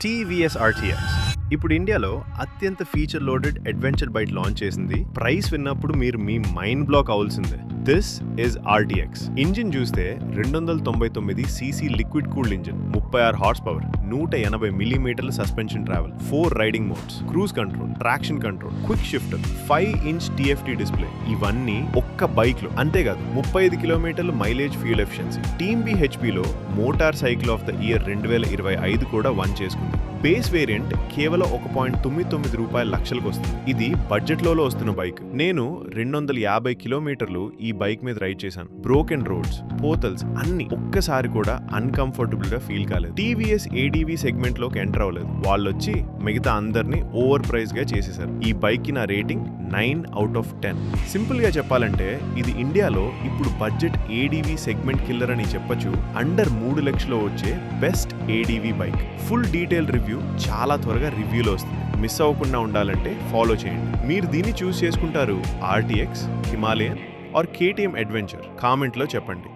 TVS RTX ఇప్పుడు ఇండియాలో అత్యంత feature loaded adventure bike launch చేసింది. ప్రైస్ విన్నప్పుడు మీరు మీ మైండ్ బ్లాక్ అవ్వాల్సిందే. This is RTX. ఇంజిన్ చూస్తే 299 CC liquid cooled engine, 36 horse power, 180 మిల్లీమీటర్ల suspension travel, 4 riding modes, cruise control, traction control, quick shifter, 5-inch TFT display. ఇవన్నీ ఒక్క bike లో. అంతేకాదు 35 కిలోమీటర్ల మైలేజ్, ఫ్యూయల్ ఎఫిషియన్సీ. టీమ్ BHPలో motorcycle of the year 2025 కూడా one చేసుకుంది. బేస్ వేరియంట్ కేవలం 1.99 రూపాయల లక్షలకు వస్తుంది. ఇది బడ్జెట్ లో వస్తున్న బైక్. నేను 250 కిలోమీటర్లు ఈ బైక్ మీద రైడ్ చేశాను. బ్రోకెన్ రోడ్స్, పోతల్స్ అన్ని ఒక్కసారి కూడా అన్కంఫర్టబుల్ గా ఫీల్ కాలేదు. టీవీఎస్ ADV సెగ్మెంట్ లోకి ఎంటర్ అవ్వలేదు. వాళ్ళు వచ్చి మిగతా అందరినీ ఓవర్ ప్రైస్ గా చేసేశారు. ఈ బైక్ కి నా రేటింగ్ 9/10. సింపుల్ గా చెప్పాలంటే ఇది ఇండియాలో ఇప్పుడు బడ్జెట్ ADV సెగ్మెంట్ కిల్లర్ అని చెప్పొచ్చు. అండర్ 3 లక్షల్లో వచ్చే best ADV bike. Full detail review చాలా త్వరగా రివ్యూలో వస్తుంది. మిస్ అవ్వకుండా ఉండాలంటే ఫాలో చేయండి. మీరు దీన్ని చూస్ చేసుకుంటారు RTX, Himalayan or KTM adventure? కామెంట్లో చెప్పండి.